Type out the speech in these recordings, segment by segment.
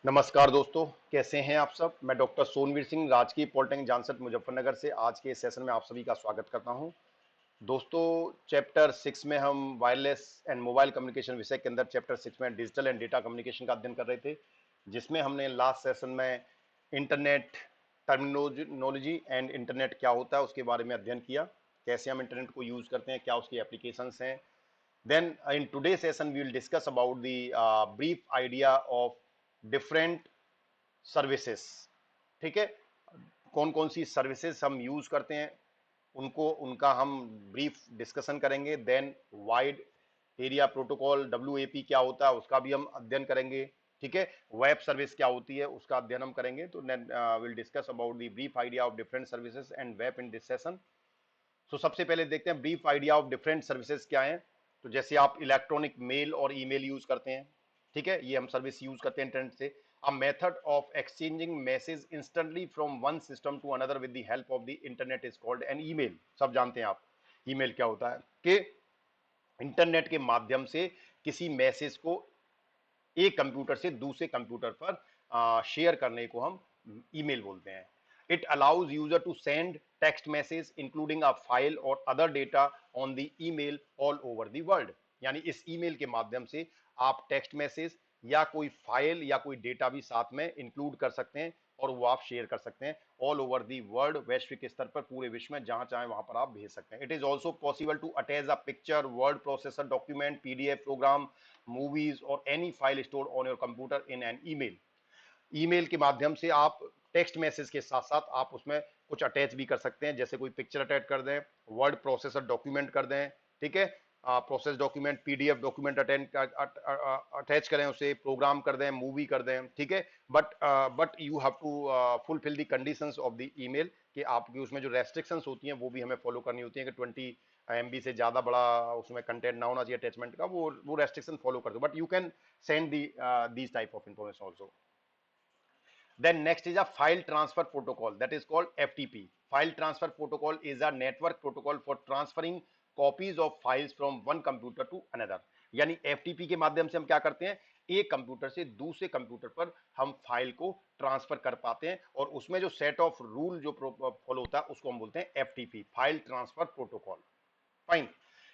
नमस्कार दोस्तों, कैसे हैं आप सब। मैं डॉक्टर सोनवीर सिंह, राजकीय पॉलिटेक्निक जानसठ मुजफ्फरनगर से आज के इस सेशन में आप सभी का स्वागत करता हूं। दोस्तों, चैप्टर 6 में हम वायरलेस एंड मोबाइल कम्युनिकेशन विषय के अंदर चैप्टर 6 में डिजिटल एंड डेटा कम्युनिकेशन का अध्ययन कर रहे थे, जिसमें हमने लास्ट सेशन में इंटरनेट टर्मिनोलॉजी एंड इंटरनेट क्या होता है उसके बारे में अध्ययन किया, कैसे हम इंटरनेट को यूज करते हैं, क्या उसकी एप्लीकेशंस हैं। Then in today's session we will discuss about the brief idea of different services. ठीक है, कौन कौन सी सर्विसेज हम यूज करते हैं उनको उनका हम ब्रीफ डिस्कशन करेंगे। Then wide area protocol WAP क्या होता है उसका भी हम अध्ययन करेंगे। ठीक है, वेब सर्विस क्या होती है उसका अध्ययन हम करेंगे। तो will discuss about the brief idea of different services and web in this session. So सबसे पहले देखते हैं brief idea of different services क्या है। तो जैसे आप इलेक्ट्रॉनिक मेल और ईमेल यूज करते हैं, ठीक है, ये हम सर्विस यूज करते हैं इंटरनेट से। A method of exchanging message instantly from one system to another with the help of the internet is called an email. सब जानते हैं आप ईमेल क्या होता है, कि इंटरनेट के माध्यम से किसी मैसेज को एक कंप्यूटर से दूसरे कंप्यूटर पर शेयर करने को हम ईमेल बोलते हैं। It allows user to send text message including a file और other data on the email all over the world. यानी इस ईमेल के माध्यम से आप टेक्स्ट मैसेज या कोई फाइल या कोई डेटा भी साथ में इंक्लूड कर सकते हैं और वो आप शेयर कर सकते हैं ऑल ओवर दी वर्ल्ड, वैश्विक स्तर पर पूरे विश्व में जहां चाहे वहां पर आप भेज सकते हैं। It is also possible to attach a picture, word processor, document, PDF program, movies और any file store on your computer in an email. Email के माध्यम से आप टेक्स्ट मैसेज के साथ साथ आप उसमें कुछ अटैच भी कर सकते हैं, जैसे कोई पिक्चर अटैच कर दें, वर्ड प्रोसेसर डॉक्यूमेंट कर दें, ठीक है, process document, PDF document attach करें, उसे प्रोग्राम कर दें, मूवी कर दें, ठीक है। But you have to fulfil the conditions of the email, कि आपकी उसमें जो रेस्ट्रिक्शंस होती हैं वो भी हमें फॉलो करनी होती है, कि 20 MB से ज्यादा बड़ा उसमें कंटेंट ना होना चाहिए अटैचमेंट का, वो रेस्ट्रिक्शन फॉलो कर दो, but you can send these type of information also. Then next is a file transfer protocol, that is called FTP. File transfer protocol is a network protocol for transferring copies of files from one computer to another. यानी FTP के माध्यम से हम क्या करते हैं, एक computer से दूसरे कंप्यूटर पर हम फाइल को ट्रांसफर कर पाते हैं, और उसमें जो सेट ऑफ रूल जो फॉलो होता है उसको हम बोलते हैं FTP, file transfer protocol. Fine.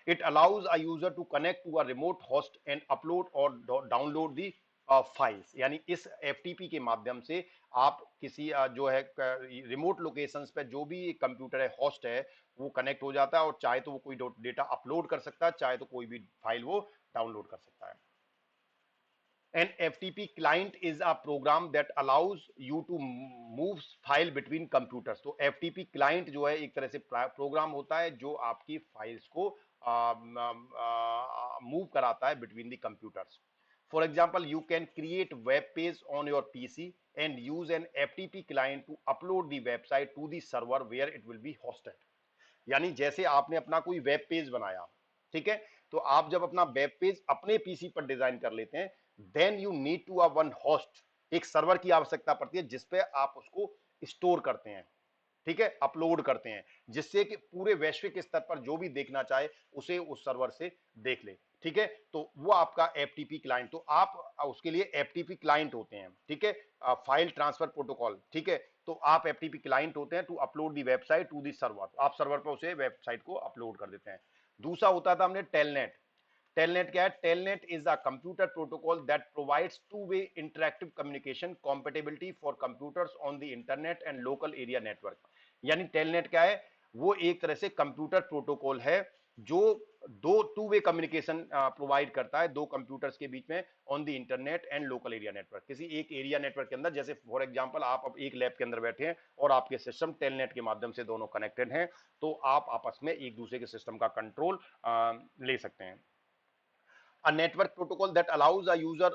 It allows a user to connect to a remote host and upload or download the files. यानी इस FTP के माध्यम से आप किसी जो है रिमोट लोकेशंस पे जो भी कंप्यूटर है, होस्ट है, वो कनेक्ट हो जाता है, और चाहे तो वो कोई डेटा अपलोड कर सकता है, चाहे तो कोई भी फाइल वो डाउनलोड कर सकता है। An FTP client is a program that allows you to move file between computers। तो FTP client जो है एक तरह से प्रोग्राम होता है जो आपकी फाइल्स को मूव कराता है between the computers. For example, you can create web page on your PC and use an FTP client to upload the website to the server where it will be hosted। यानी जैसे आपने अपना कोई web page बनाया, ठीक है, तो आप जब अपना वेब पेज अपने PC पर डिजाइन कर लेते हैं, then you need to one host, एक सर्वर की आवश्यकता पड़ती है जिसपे आप उसको स्टोर करते हैं, ठीक है, अपलोड करते हैं, जिससे कि पूरे वैश्विक स्तर पर जो भी देखना चाहे उसे उस सर्वर से देख ले। ठीक है, तो वो आपका FTP क्लाइंट, तो आप उसके लिए FTP क्लाइंट होते हैं, ठीक है, फाइल ट्रांसफर प्रोटोकॉल। ठीक है, तो आप FTP क्लाइंट होते हैं to upload the website to the server, आप सर्वर पर उसे वेबसाइट को अपलोड कर देते हैं। दूसरा होता था हमने टेलनेट। टेलनेट क्या है? Telnet is a computer protocol that provides two way interactive communication compatibility for computers on the internet and local area network. यानी टेलनेट क्या है? वो एक तरह से कंप्यूटर प्रोटोकॉल है जो दो टू वे कम्युनिकेशन प्रोवाइड करता है दो कंप्यूटर्स के बीच में on the internet and local area network. किसी एक एरिया नेटवर्क के अंदर, जैसे फॉर एग्जांपल आप अब एक लैब के अंदर बैठे हैं और आपके सिस्टम टेलनेट के माध्यम से दोनों कनेक्टेड हैं, तो आप आपस में एक दूसरे के सिस्टम का कंट्रोल ले सकते हैं। A network protocol that allows a user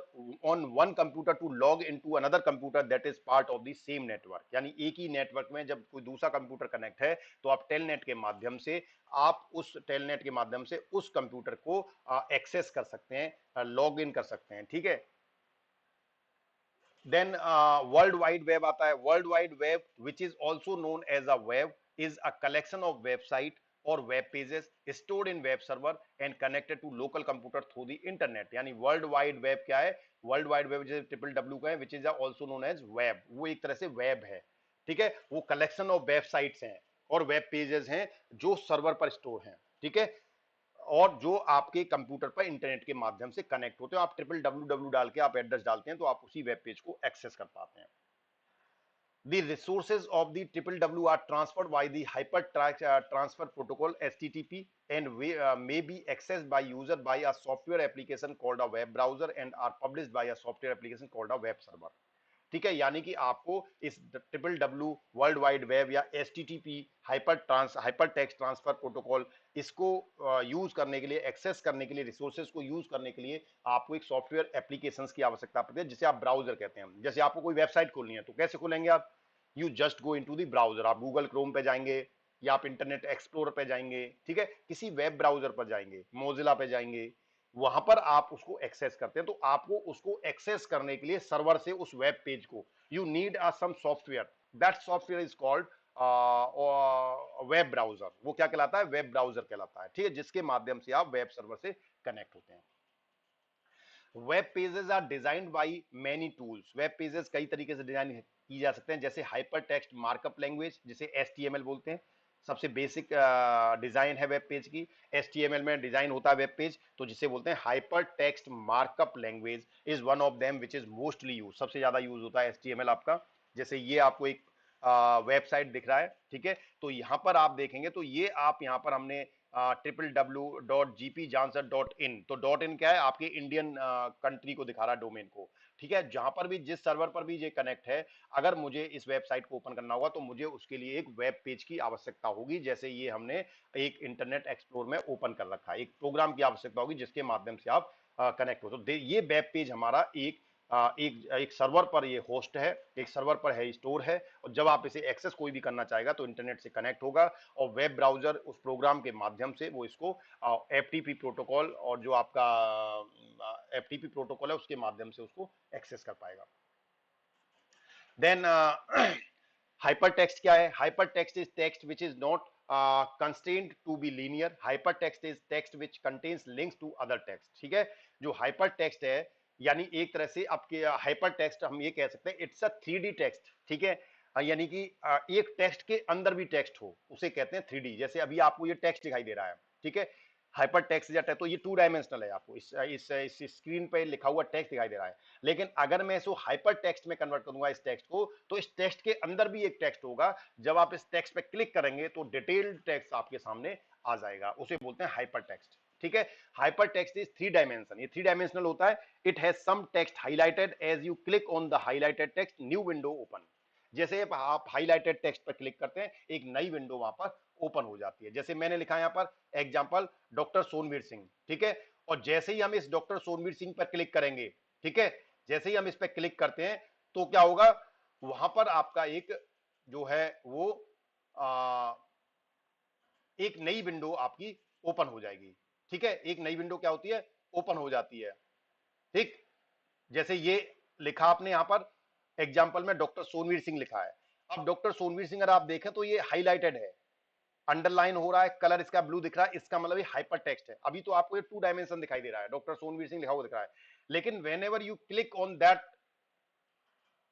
on one computer to log into another computer that is part of the same network। यानी एक ही नेटवर्क में जब कोई दूसरा कंप्यूटर कनेक्ट है तो आप टेलनेट के माध्यम से, आप उस टेलनेट के माध्यम से उस कंप्यूटर को एक्सेस कर सकते हैं, लॉग इन कर सकते हैं। ठीक है, देन वर्ल्ड वाइड वेब आता है। World wide web which is also known as a web is a collection of website और web pages stored in web server and connected to local computer through the internet. यानी world wide web क्या है, world wide web जैसे triple W का है, which is also known as web, वो एक तरह से वेब है, ठीक है, वो कलेक्शन ऑफ वेबसाइट्स हैं और वेब पेजेस हैं जो सर्वर पर स्टोर हैं, ठीक है, और जो आपके कंप्यूटर पर इंटरनेट के माध्यम से कनेक्ट होते हैं। आप ट्रिपल डब्ल्यू डब्ल्यू डाल के आप एड्रेस डालते हैं तो आप उसी वेब पेज को एक्सेस कर पाते हैं। The resources of the triple W are transferred by the transfer protocol (HTTP) and may be accessed by user by a software application called a web browser and are published by a software application called a web server। ठीक है, यानी कि आपको इस triple W world wide web या HTTP hyper text transfer protocol, इसको use करने के लिए, एक्सेस करने के लिए, रिसोर्सेज को यूज करने के लिए आपको एक सॉफ्टवेयर एप्लीकेशंस की आवश्यकता पड़ती है जिसे आप ब्राउजर कहते हैं। जैसे आपको कोई वेबसाइट खोलनी है तो कैसे खोलेंगे आप, you just go into the browser, आप गूगल क्रोम पे जाएंगे या आप इंटरनेट एक्सप्लोरर पे जाएंगे, ठीक है, किसी वेब ब्राउजर पर जाएंगे, मोजिला पे जाएंगे, वहां पर आप उसको एक्सेस करते हैं। तो आपको उसको एक्सेस करने के लिए सर्वर से उस वेब पेज को you need some software, that software is called web browser. वो क्या कहलाता है, वेब ब्राउजर कहलाता है, ठीक है, जिसके माध्यम से आप वेब सर्वर से कनेक्ट होते हैं। Web pages are designed by many tools, web pages कई तरीके से डिजाइन की जा सकते हैं, जैसे हाइपर टेक्स्ट मार्कअप लैंग्वेज जिसे HTML बोलते हैं, सबसे बेसिक डिजाइन है वेब पेज की। HTML में डिजाइन होता है वेब पेज, तो जिसे बोलते हैं hypertext markup language is one of them which is mostly use, सबसे ज्यादा यूज होता है HTML आपका। जैसे ये आपको एक वेबसाइट दिख रहा है, ठीक है, तो यहां पर आप देखेंगे तो ये आप यहां पर हमने www.gpjanser.in, तो डॉट इन क्या है, आपके इंडियन कंट्री को दिखा रहा है, डोमेन को, ठीक है, जहां पर भी जिस सर्वर पर भी ये कनेक्ट है, अगर मुझे इस वेबसाइट को ओपन करना होगा तो मुझे उसके लिए एक वेब पेज की आवश्यकता होगी। जैसे ये हमने एक इंटरनेट एक्सप्लोर में ओपन कर रखा है, एक प्रोग्राम की आवश्यकता होगी जिसके माध्यम से आप कनेक्ट हो। तो ये वेब पेज हमारा एक सर्वर पर ये होस्ट है, एक सर्वर पर है, स्टोर है, और जब आप इसे एक्सेस कोई भी करना चाहेगा तो इंटरनेट से कनेक्ट होगा और वेब ब्राउजर उस प्रोग्राम के माध्यम से वो इसको FTP प्रोटोकॉल और जो आपका FTP प्रोटोकॉल है उसके माध्यम से उसको एक्सेस कर पाएगा। देन हाइपर टेक्स्ट क्या है, hypertext is text which is not constrained to be linear, hypertext is text which contains links to other text, ठीक है, जो हाइपर टेक्स्ट है यानी एक तरह से आपके हाइपर टेक्स्ट हम ये कह सकते हैं इट्स अ 3D टेक्स्ट, ठीक है, यानी कि एक टेक्स्ट के अंदर भी टेक्स्ट हो उसे कहते हैं 3D। जैसे अभी आपको ये टेक्स्ट दिखाई दे रहा है, ठीक है, हाइपर टेक्स्ट जाता है तो ये 2 डायमेंशनल है, आपको इस स्क्रीन पे लिखा हुआ टेक्स्ट दिखाई दे रहा है, लेकिन अगर मैं इसको हाइपर टेक्स्ट में कन्वर्ट करूंगा इस टेक्स्ट को, तो इस टेक्स्ट के अंदर भी एक टेक्स्ट होगा, जब आप इस टेक्स्ट पे क्लिक करेंगे तो डिटेल्ड टेक्स्ट आपके सामने आ जाएगा, उसे बोलते हैं हाइपर टेक्स्ट, ठीक है। हाइपर टेक्स्ट इज 3 डायमेंशन, ये 3 डायमेंशनल होता है। It has some text highlighted, as you click on the highlighted text new window open, जैसे आप हाईलाइटेड टेक्स्ट पर क्लिक करते हैं एक नई विंडो वहां पर ओपन हो जाती है। जैसे मैंने लिखा है यहाँ पर एग्जांपल डॉक्टर सोनवीर सिंह, ठीक है, और जैसे ही हम इस डॉक्टर सोनवीर सिंह पर क्लिक करेंगे, ठीक है, जैसे ही हम इस पर क्लिक करते हैं तो क्या होगा, वहां पर आपका एक जो है वो आ, एक नई विंडो आपकी ओपन हो जाएगी, ठीक है, एक नई विंडो क्या होती है, ओपन हो जाती है, ठीक। जैसे ये लिखा आपने यहां पर एग्जाम्पल में डॉक्टर सोनवीर सिंह लिखा है, अब डॉक्टर सोनवीर सिंह अगर आप देखें तो ये हाईलाइटेड है, अंडरलाइन हो रहा है, कलर इसका ब्लू दिख रहा है, इसका मतलब ये हाइपर टेक्स्ट है। अभी तो आपको ये 2 डायमेंशन दिखाई दे रहा है, डॉक्टर सोनवीर सिंह लिखा हुआ दिख रहा है, लेकिन whenever you click on that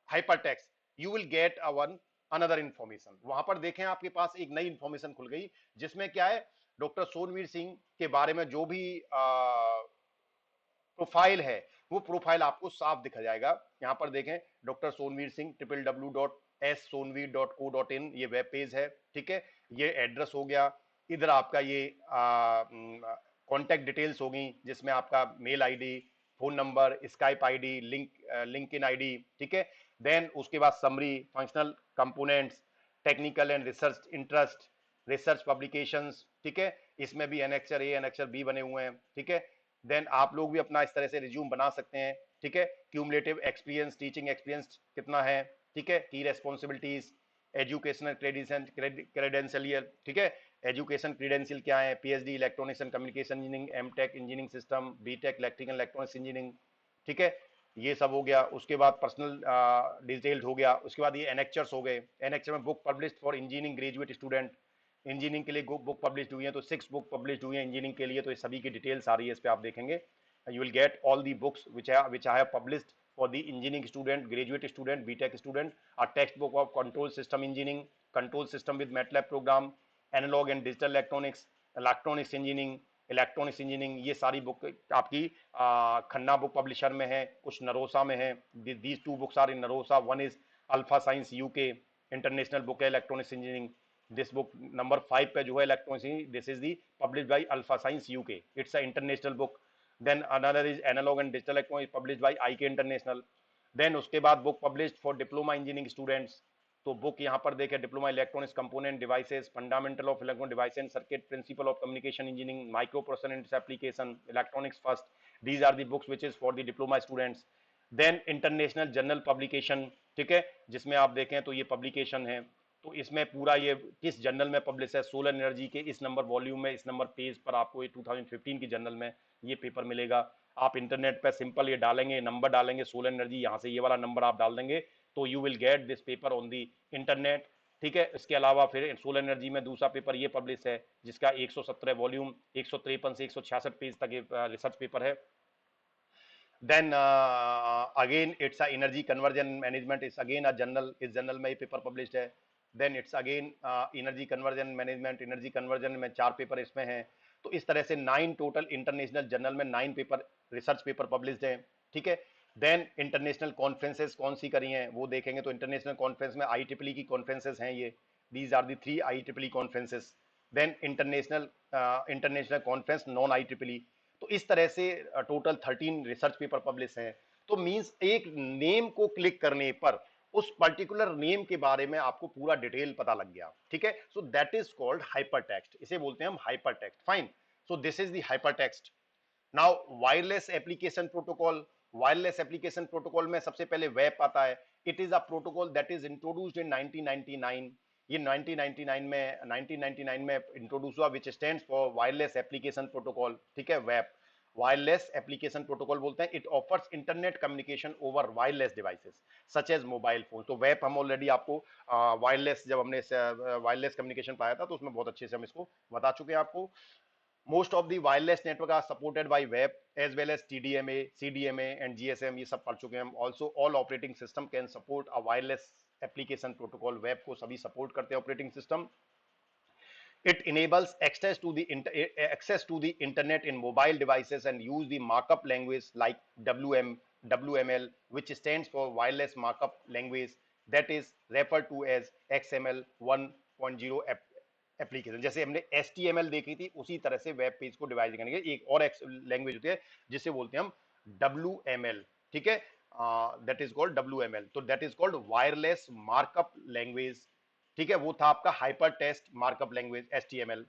hypertext you will get even another information. वहां पर देखें आपके पास एक नई इंफॉर्मेशन खुल गई जिसमें क्या है, डॉक्टर सोनवीर सिंह के बारे में जो भी प्रोफाइल है वो प्रोफाइल आपको साफ दिखा जाएगा। यहां पर देखें डॉक्टर सोनवीर सिंह www.sonveer.co.in ये वेब पेज है, ठीक है, ये एड्रेस हो गया, इधर आपका ये कॉन्टैक्ट डिटेल्स होगी जिसमें आपका mail ID, phone number, Skype ID, LinkedIn ID, ठीक है। देन उसके बाद summary, functional components, technical and research interest, research publications, ठीक है, इसमें भी एनेक्चर ए एनेक्चर बी बने हुए हैं, ठीक है। देन आप लोग भी अपना इस तरह से रिज्यूम बना सकते हैं, ठीक है, क्यूमुलेटिव एक्सपीरियंस, टीचिंग एक्सपीरियंस कितना है, ठीक है, की रेस्पॉन्सिबिलिटीज, एजुकेशनल क्रेडेंशियल, ठीक है, एजुकेशन क्रीडेंशियल क्या है, PhD electronics and communication engineering, MTech engineering system, BTech electrical electronics engineering, ठीक है, ये सब हो गया। उसके बाद पर्सनल डिटेल्ड हो गया, उसके बाद ये एनेक्चर्स हो गए, एनेक्चर में book published for engineering graduate student, engineering के लिए बुक पब्लिश हुई है, तो 6 बुक पब्लिश हुई है इंजीनियरिंग के लिए, तो ये सभी की डिटेल्स आ रही है इस पे, आप देखेंगे you will get all the books which I have published for the engineering student, graduate student, BTech student, a textbook of control system engineering, control system with MATLAB program, analog and digital electronics, electronics engineering, electronics engineering, ये सारी book आपकी Khanna book publisher में है, कुछ नरोसा में है। These two books are in Narosa, one is alpha science UK, international book है electronics engineering. This book number 5 पे जो है electronics, this is the publish by alpha science UK, it's a international book. Then another is analog and digital electronics publish by IK international. Then उसके बाद book published for diploma engineering students, तो book यहाँ पर देखें, diploma electronics component devices, fundamental of electronic device and circuit, principle of communication engineering, microprocessor and application, electronics first, these are the books which is for the diploma students. Then international journal publication, ठीक है, जिसमें आप देखें तो ये publication है, तो इसमें पूरा ये किस जर्नल में पब्लिश है, सोलर एनर्जी के इस नंबर वॉल्यूम में, इस नंबर पेज पर आपको ये 2015 की जर्नल में ये पेपर मिलेगा। आप इंटरनेट पर सिंपल ये डालेंगे, नंबर डालेंगे सोलर एनर्जी, यहाँ से ये वाला नंबर आप डाल देंगे, तो you will get this paper on the internet, ठीक है। इसके अलावा फिर सोलर एनर्जी में दूसरा पेपर ये पब्लिश है, जिसका 117 वॉल्यूम 153 से 166 पेज तक रिसर्च पेपर है। then again it's a energy conversion management is again a journal, इस जर्नल में ये पेपर पब्लिश्ड है। then it's again energy conversion management, energy conversion में 4 पेपर इसमें हैं। तो इस तरह से 9 टोटल इंटरनेशनल जर्नल में 9 पेपर रिसर्च पेपर पब्लिश्ड हैं, ठीक है। देन इंटरनेशनल कॉन्फ्रेंसेस कौन सी करी हैं वो देखेंगे, तो इंटरनेशनल कॉन्फ्रेंस में IEEE की कॉन्फ्रेंसेस हैं ये, these are the 3 IEEE conferences. Then international conference non IEEE, तो इस तरह से टोटल 13 रिसर्च पेपर पब्लिश हैं। तो मींस एक नेम को क्लिक करने पर उस पर्टिकुलर नेम के बारे में आपको पूरा डिटेल पता लग गया, ठीक है। So that is called hyper text, इसे बोलते हैं हम hyper text, fine. So this is the hyper text. Now wireless application protocol, wireless application protocol में सबसे पहले वेब आता है। It is a protocol that is introduced in 1999, ये 1999 में इंट्रोड्यूस हुआ, विच stands for wireless application protocol, ठीक है, वेब, वायरलेस एप्लीकेशन प्रोटोकॉल बोलते हैं। It offers internet communication over wireless devices such as mobile phone. तो वेब हम ऑलरेडी आपको वायरलेस, जब हमने वायरलेस कम्युनिकेशन पाया था तो उसमें बहुत अच्छे से हम इसको बता चुके हैं आपको। most of the wireless network are supported by web as well as TDMA, CDMA and GSM, ये सब पढ़ चुके हैं हम। Also all operating system can support a wireless application protocol, web को सभी support करते हैं operating system। It enables access to the internet in mobile devices and use the markup language like WML, which stands for wireless markup language, that is referred to as XML 1.0 application. जैसे हमने HTML देखी थी उसी तरह से web page को divide करने के एक और लैंग्वेज होती है जिसे बोलते हैं हम WML, ठीक है, दैट इज कॉल्ड WML। तो that is called wireless markup language, ठीक है, वो था आपका hyper text markup language HTML।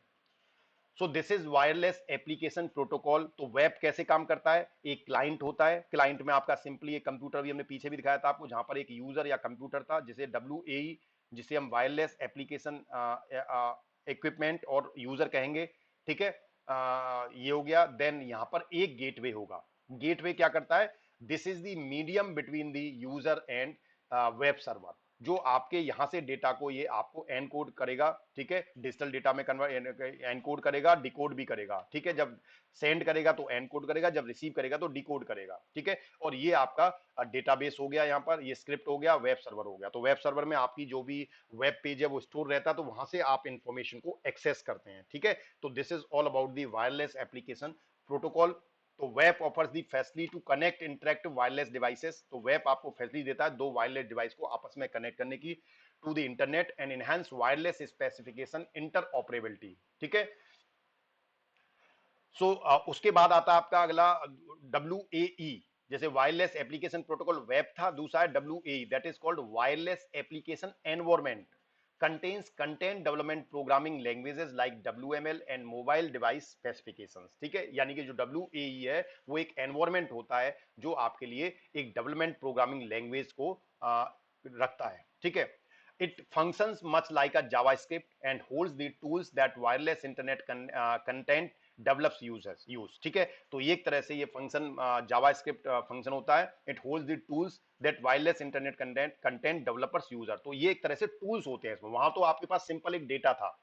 So this is wireless application protocol. तो वेब कैसे काम करता है, एक क्लाइंट होता है, क्लाइंट में आपका सिंपली एक कंप्यूटर, भी हमने पीछे भी दिखाया था आपको, जहां पर एक यूजर या कंप्यूटर था जिसे WAE, जिसे हम वायरलेस एप्लीकेशन इक्विपमेंट और यूजर कहेंगे, ठीक है, ये हो गया। देन यहां पर एक गेटवे होगा। गेटवे क्या करता है, this is the medium between the user and web server, जो आपके यहां से डेटा को ये आपको एनकोड करेगा, ठीक है, डिजिटल डेटा में कन्वर्ट एनकोड करेगा, डिकोड भी करेगा, ठीक है। जब सेंड करेगा तो एनकोड करेगा, जब रिसीव करेगा तो डिकोड करेगा, ठीक है। और ये आपका डेटाबेस हो गया, यहाँ पर ये स्क्रिप्ट हो गया, वेब सर्वर हो गया। तो वेब सर्वर में आपकी जो भी वेब पेज है वो स्टोर रहता है, तो वहां से आप इंफॉर्मेशन को एक्सेस करते हैं, ठीक है। तो this is all about the wireless application protocol. तो web offers the facility to connect interactive wireless devices. तो वेब आपको फैसिलिटी देता है दो वायरलेस डिवाइस को आपस में कनेक्ट करने की, to the internet and enhance wireless specification interoperability, ठीक है। सो उसके बाद आता है आपका अगला WAE, जैसे वायरलेस एप्लीकेशन प्रोटोकॉल वेब था, दूसरा है WAE, that is called wireless application environment, contains content development programming languages like WML and mobile device specifications, ठीक है। यानी कि जो WAE है वो एक एनवायरमेंट होता है जो आपके लिए एक डेवलपमेंट प्रोग्रामिंग लैंग्वेज को रखता है, ठीक है। It functions much like a JavaScript and holds the tools that wireless internet content develops users use, ठीक है। तो ये एक तरह से ये फंक्शन जावास्क्रिप्ट फंक्शन होता है। It holds the tools that wireless internet content developers user. तो ये एक तरह से टूल्स होते हैं इसमें। वहां तो आपके पास सिंपल एक डेटा था,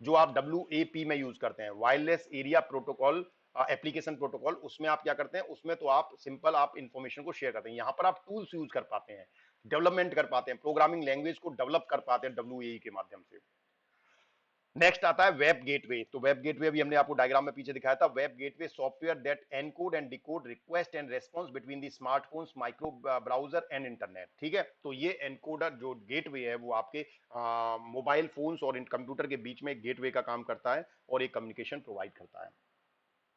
जो आप WAP में यूज करते हैं, wireless area protocol application protocol, उसमें आप क्या करते हैं, उसमें तो आप सिंपल आप इंफॉर्मेशन को शेयर करते हैं। यहाँ पर आप टूल्स यूज कर पाते हैं, डेवलपमेंट कर पाते हैं, प्रोग्रामिंग लैंग्वेज को डेवलप कर पाते हैं WAE के माध्यम से। नेक्स्ट आता है वेब गेटवे। तो वेब गेटवे भी हमने आपको डायग्राम में पीछे दिखाया था। Web gateway software that encode and decode request and response between the smartphones, micro browser and internet. ठीक है, तो ये एनकोडर जो गेटवे है वो आपके मोबाइल फोन्स और कंप्यूटर के बीच में गेटवे का काम करता है और एक कम्युनिकेशन प्रोवाइड करता है,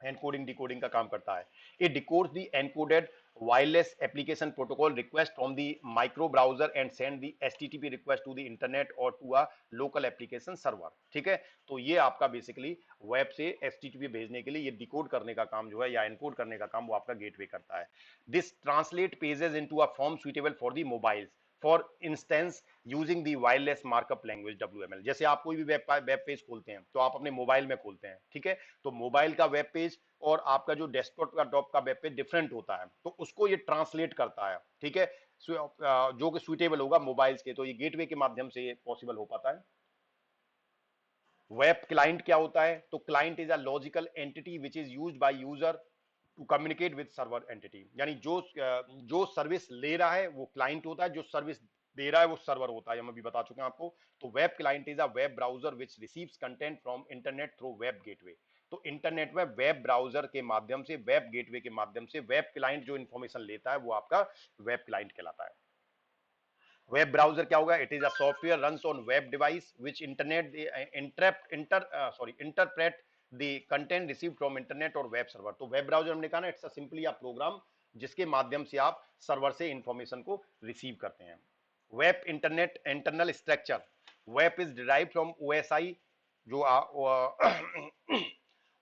एनकोडिंग डिकोडिंग का काम करता है। It डिकोड्स the encoded wireless application protocol request from the micro browser and send the HTTP request to the internet or to a local application server। ठीक है, तो ये आपका बेसिकली वेब से HTTP भेजने के लिए ये डिकोड करने का काम जो है या एनकोड करने का काम वो आपका गेटवे करता है। This translate pages into a form suitable for the mobiles, for instance using the wireless markup language WML। जैसे आप कोई भी वेब पेज खोलते हैं तो आप अपने मोबाइल में खोलते हैं, ठीक है, तो मोबाइल का वेब पेज और आपका जो डेस्कटॉप का वेब पेज डिफरेंट होता है, तो उसको ये ट्रांसलेट करता है, ठीक है, जो कि सुटेबल होगा मोबाइल्स के, तो ये गेटवे के माध्यम से ये पॉसिबल हो पाता है। वेब क्लाइंट क्या होता है, तो client is a logical entity which is used by user to communicate with server entity. यानी जो सर्विस ले रहा है वो क्लाइंट होता है, जो सर्विस दे रहा है वो सर्वर होता है, हम अभी बता चुके हैं आपको। तो web client is a web browser which receives content from internet through web gateway. तो इंटरनेट में वेब ब्राउजर के माध्यम से, वेब गेटवे के माध्यम से वेब क्लाइंट जो इंफॉर्मेशन लेता है वो आपका वेब क्लाइंट कहलाता है। वेब ब्राउजर क्या होगा, it is a software runs on web device which interpret the content receive from internet और वेब सर्वर। तो वेब ब्राउजर हमने कहा ना, it's a simply a program जिसके माध्यम से आप सर्वर से इंफॉर्मेशन को रिसीव करते हैं। Web internet internal structure, web is derived from OSI, जो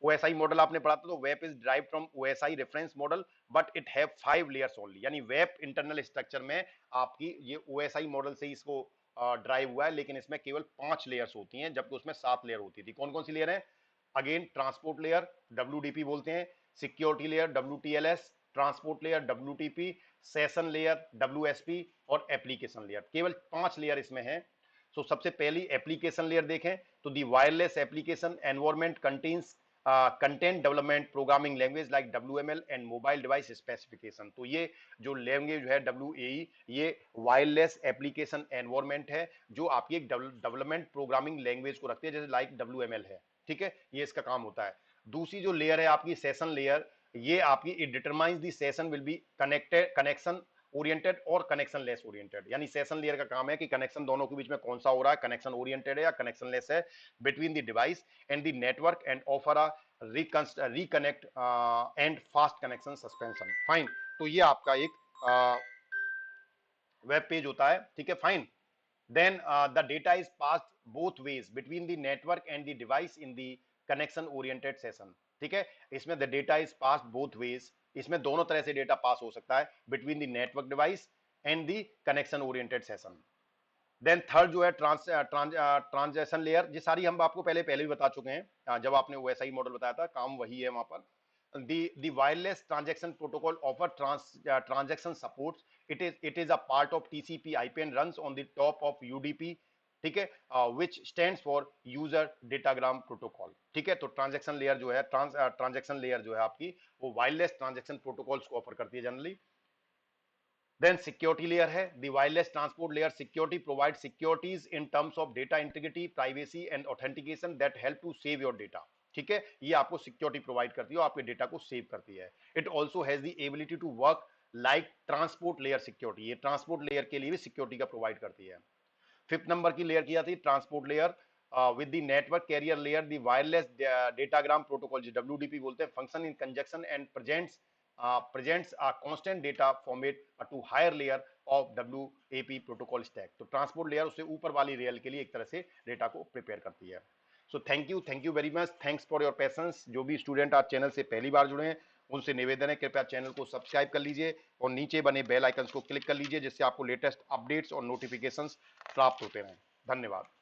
OSI मॉडल आपने पढ़ा था, तो web is derived from OSI reference model but it have 5 layers only. यानी वेब इंटरनल स्ट्रक्चर में आपकी ये OSI मॉडल से इसको ड्राइव हुआ है, लेकिन इसमें केवल 5 लेयर्स होती हैं, जबकि उसमें 7 लेयर होती थी। कौन कौन सी लेयर है, अगेन ट्रांसपोर्ट लेयर WDP बोलते हैं, security layer WTLS, transport layer WTP, session layer WSP और एप्लीकेशन लेयर। केवल 5 लेयर इसमें है। तो सबसे पहली एप्लीकेशन लेयर देखें तो the wireless application environment contains content development programming language like WML and mobile device specification. तो ये जो लैंग्वेज है WAE, ये वायरलेस एप्लीकेशन एनवायरमेंट है जो आपकी एक डेवलपमेंट प्रोग्रामिंग लैंग्वेज को रखती है, जैसे लाइक WML है, ठीक है, ये इसका काम होता है। दूसरी जो लेयर है आपकी सेशन लेयर, ये आपकी it determines the session will be connected connection oriented और कनेक्शन लेस ओरिएंटेड। यानी सेशन लेयर का काम है कि कनेक्शन दोनों के बीच में कौन सा हो रहा है, कनेक्शन ओरिएंटेड है या कनेक्शन लेस है, between the device and the network and offer a reconnect and fast connection suspension. Fine, तो ये आपका एक वेब पेज होता है, ठीक है, fine. Then the data is passed both ways between the network and the device in the connection oriented session। ठीक है, इसमें the data is passed both ways, इसमें दोनों तरह से डेटा पास हो सकता है between the network device and the connection oriented session। Then third जो है ट्रांजेक्शन लेयर, ये सारी हम आपको पहले भी बता चुके हैं, जब आपने OSI मॉडल बताया था, काम वही है वहां पर। the wireless transaction protocol offer transaction supports, it is a part of TCP IP and runs on the top of UDP, ठीक है, which stands for user datagram protocol. ठीक है, तो ट्रांजेक्शन लेयर जो है, ट्रांजेक्शन लेयर जो है आपकी, वो वायरलेस ट्रांजेक्शन प्रोटोकॉल्स को ऑफर करती है जनरली। देन सिक्योरिटी लेयर है, the wireless transport layer security provide securities in terms of data integrity, privacy and authentication that help to save your data. ठीक है, ये आपको सिक्योरिटी प्रोवाइड करती है और आपके डेटा को सेव करती है। It also has the ability to work like transport layer security, ये ट्रांसपोर्ट लेयर के लिए भी सिक्योरिटी का प्रोवाइड करती है। फिफ्थ नंबर की लेयर की जाती है transport layer with the network carrier layer, the wireless datagram protocol, जो WDP बोलते हैं, function in conjunction and presents a constant data format to higher layer of WAP protocol stack। तो transport layer उससे ऊपर वाली लेयर के लिए एक तरह से डेटा को प्रिपेयर करती है। So thank you very much, thanks for your patience. जो भी स्टूडेंट आज चैनल से पहली बार जुड़े हैं उनसे निवेदन है, कृपया चैनल को सब्सक्राइब कर लीजिए और नीचे बने बेल आइकन को क्लिक कर लीजिए, जिससे आपको लेटेस्ट अपडेट्स और नोटिफिकेशंस प्राप्त होते रहें। धन्यवाद।